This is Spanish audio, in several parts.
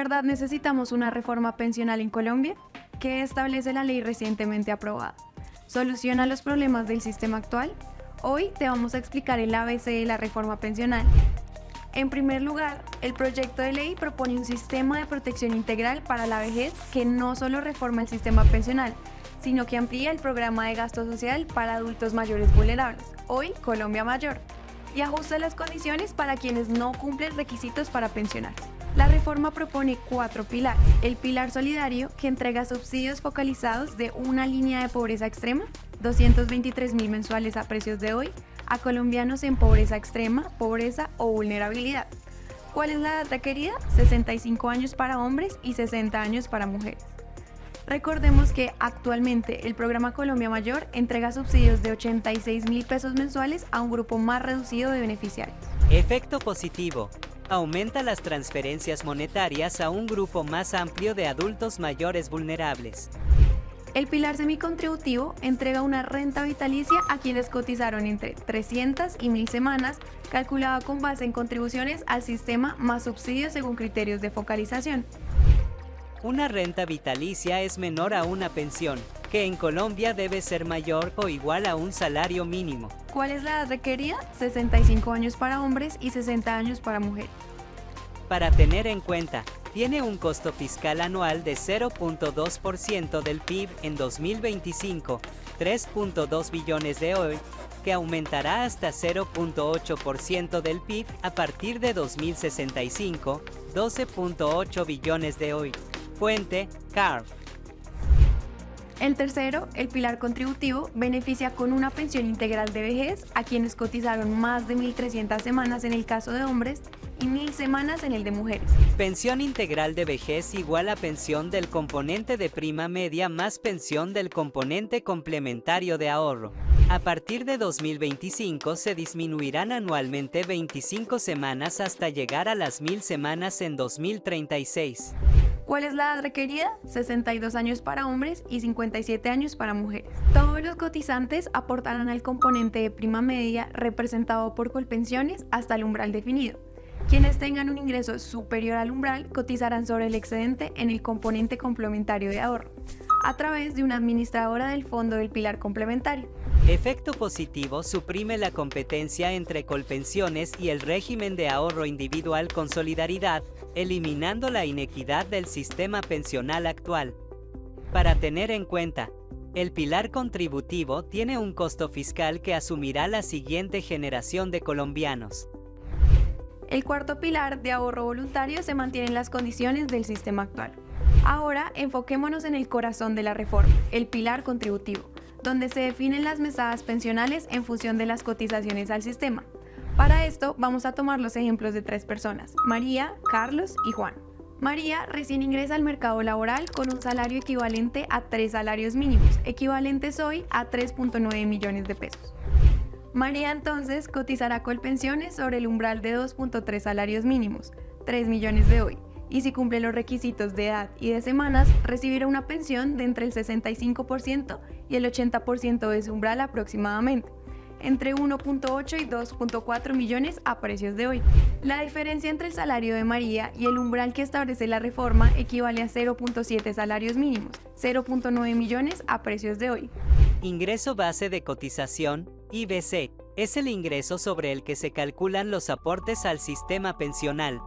verdad necesitamos una reforma pensional en Colombia? ¿Qué establece la ley recientemente aprobada? ¿Soluciona los problemas del sistema actual? Hoy te vamos a explicar el ABC de la reforma pensional. En primer lugar, el proyecto de ley propone un sistema de protección integral para la vejez que no solo reforma el sistema pensional, sino que amplía el programa de gasto social para adultos mayores vulnerables, hoy Colombia Mayor, y ajusta las condiciones para quienes no cumplen requisitos para pensionarse. La reforma propone 4 pilares. El pilar solidario, que entrega subsidios focalizados de una línea de pobreza extrema, 223.000 mensuales a precios de hoy, a colombianos en pobreza extrema, pobreza o vulnerabilidad. ¿Cuál es la edad requerida? 65 años para hombres y 60 años para mujeres. Recordemos que actualmente el programa Colombia Mayor entrega subsidios de 86.000 pesos mensuales a un grupo más reducido de beneficiarios. Efecto positivo. Aumenta las transferencias monetarias a un grupo más amplio de adultos mayores vulnerables. El pilar semicontributivo entrega una renta vitalicia a quienes cotizaron entre 300 y 1.000 semanas, calculada con base en contribuciones al sistema más subsidios según criterios de focalización. Una renta vitalicia es menor a una pensión, que en Colombia debe ser mayor o igual a un salario mínimo. ¿Cuál es la edad requerida? 65 años para hombres y 60 años para mujeres. Para tener en cuenta, tiene un costo fiscal anual de 0.2% del PIB en 2025, 3.2 billones de hoy, que aumentará hasta 0.8% del PIB a partir de 2065, 12.8 billones de hoy. Fuente, CARF. El tercero, el pilar contributivo, beneficia con una pensión integral de vejez a quienes cotizaron más de 1.300 semanas en el caso de hombres y 1.000 semanas en el de mujeres. Pensión integral de vejez igual a pensión del componente de prima media más pensión del componente complementario de ahorro. A partir de 2025 se disminuirán anualmente 25 semanas hasta llegar a las 1.000 semanas en 2036. ¿Cuál es la edad requerida? 62 años para hombres y 57 años para mujeres. Todos los cotizantes aportarán al componente de prima media representado por Colpensiones hasta el umbral definido. Quienes tengan un ingreso superior al umbral cotizarán sobre el excedente en el componente complementario de ahorro, a través de una administradora del fondo del pilar complementario. Efecto positivo suprime la competencia entre Colpensiones y el régimen de ahorro individual con solidaridad, eliminando la inequidad del sistema pensional actual. Para tener en cuenta, el pilar contributivo tiene un costo fiscal que asumirá la siguiente generación de colombianos. El cuarto pilar de ahorro voluntario se mantiene en las condiciones del sistema actual. Ahora enfoquémonos en el corazón de la reforma, el pilar contributivo, donde se definen las mesadas pensionales en función de las cotizaciones al sistema. Para esto vamos a tomar los ejemplos de 3 personas, María, Carlos y Juan. María recién ingresa al mercado laboral con un salario equivalente a 3 salarios mínimos, equivalentes hoy a 3.9 millones de pesos. María entonces cotizará Colpensiones sobre el umbral de 2.3 salarios mínimos, 3 millones de hoy, y si cumple los requisitos de edad y de semanas, recibirá una pensión de entre el 65% y el 80% de su umbral aproximadamente, entre 1.8 y 2.4 millones a precios de hoy. La diferencia entre el salario de María y el umbral que establece la reforma equivale a 0.7 salarios mínimos, 0.9 millones a precios de hoy. Ingreso base de cotización, IBC, es el ingreso sobre el que se calculan los aportes al sistema pensional.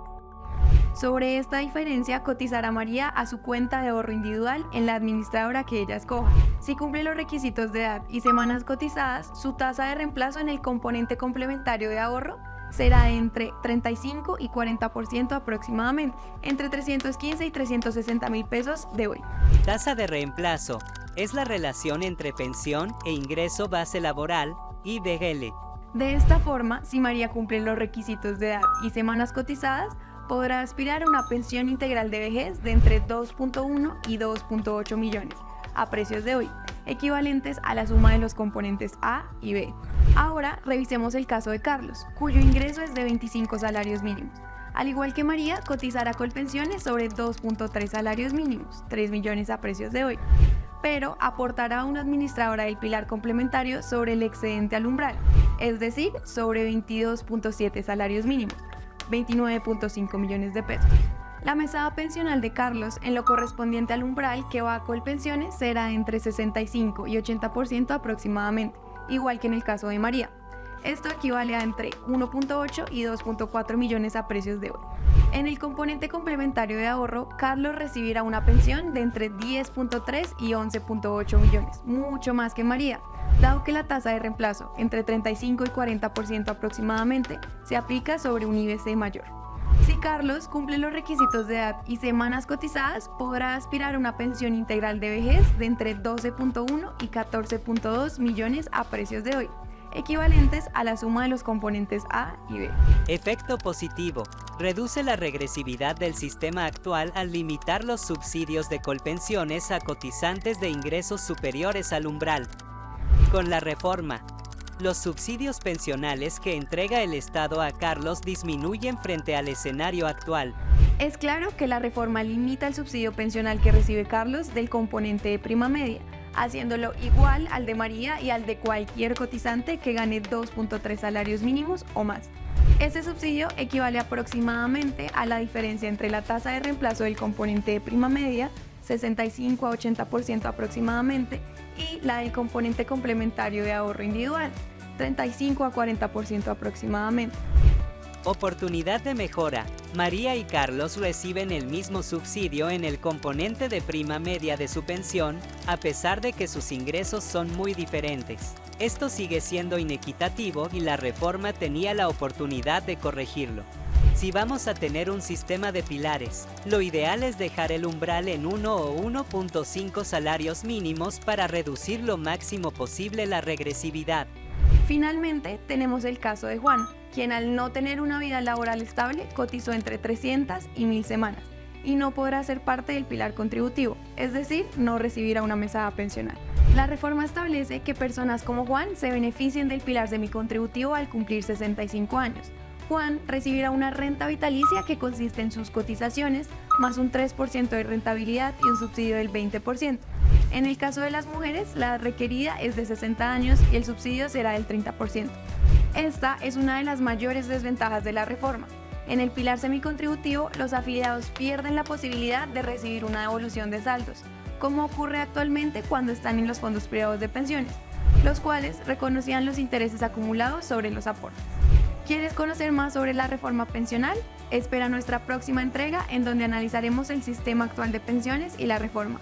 Sobre esta diferencia cotizará María a su cuenta de ahorro individual en la administradora que ella escoja. Si cumple los requisitos de edad y semanas cotizadas, su tasa de reemplazo en el componente complementario de ahorro será de entre 35 y 40% aproximadamente, entre 315 y 360 mil pesos de hoy. Tasa de reemplazo es la relación entre pensión e ingreso base laboral, IBL. De esta forma, si María cumple los requisitos de edad y semanas cotizadas, podrá aspirar a una pensión integral de vejez de entre 2.1 y 2.8 millones, a precios de hoy, equivalentes a la suma de los componentes A y B. Ahora revisemos el caso de Carlos, cuyo ingreso es de 25 salarios mínimos. Al igual que María, cotizará Colpensiones sobre 2.3 salarios mínimos, 3 millones a precios de hoy, pero aportará a una administradora del pilar complementario sobre el excedente al umbral, es decir, sobre 22.7 salarios mínimos, 29.5 millones de pesos. La mesada pensional de Carlos, en lo correspondiente al umbral que va a Colpensiones, será entre 65 y 80% aproximadamente, igual que en el caso de María. Esto equivale a entre 1.8 y 2.4 millones a precios de hoy. En el componente complementario de ahorro, Carlos recibirá una pensión de entre 10.3 y 11.8 millones, mucho más que María, dado que la tasa de reemplazo, entre 35 y 40% aproximadamente, se aplica sobre un IBC mayor. Si Carlos cumple los requisitos de edad y semanas cotizadas, podrá aspirar a una pensión integral de vejez de entre 12.1 y 14.2 millones a precios de hoy, equivalentes a la suma de los componentes A y B. Efecto positivo. Reduce la regresividad del sistema actual al limitar los subsidios de Colpensiones a cotizantes de ingresos superiores al umbral. Con la reforma, los subsidios pensionales que entrega el Estado a Carlos disminuyen frente al escenario actual. Es claro que la reforma limita el subsidio pensional que recibe Carlos del componente de prima media, haciéndolo igual al de María y al de cualquier cotizante que gane 2.3 salarios mínimos o más. Ese subsidio equivale aproximadamente a la diferencia entre la tasa de reemplazo del componente de prima media, 65 a 80% aproximadamente, y la del componente complementario de ahorro individual, 35 a 40% aproximadamente. Oportunidad de mejora. María y Carlos reciben el mismo subsidio en el componente de prima media de su pensión, a pesar de que sus ingresos son muy diferentes. Esto sigue siendo inequitativo y la reforma tenía la oportunidad de corregirlo. Si vamos a tener un sistema de pilares, lo ideal es dejar el umbral en 1 o 1.5 salarios mínimos para reducir lo máximo posible la regresividad. Finalmente, tenemos el caso de Juan, quien al no tener una vida laboral estable, cotizó entre 300 y 1000 semanas y no podrá ser parte del pilar contributivo, es decir, no recibirá una mesada pensional. La reforma establece que personas como Juan se beneficien del pilar semicontributivo al cumplir 65 años. Juan recibirá una renta vitalicia que consiste en sus cotizaciones, más un 3% de rentabilidad y un subsidio del 20%. En el caso de las mujeres, la edad requerida es de 60 años y el subsidio será del 30%. Esta es una de las mayores desventajas de la reforma. En el pilar semicontributivo, los afiliados pierden la posibilidad de recibir una devolución de saldos, como ocurre actualmente cuando están en los fondos privados de pensiones, los cuales reconocían los intereses acumulados sobre los aportes. ¿Quieres conocer más sobre la reforma pensional? Espera nuestra próxima entrega en donde analizaremos el sistema actual de pensiones y la reforma.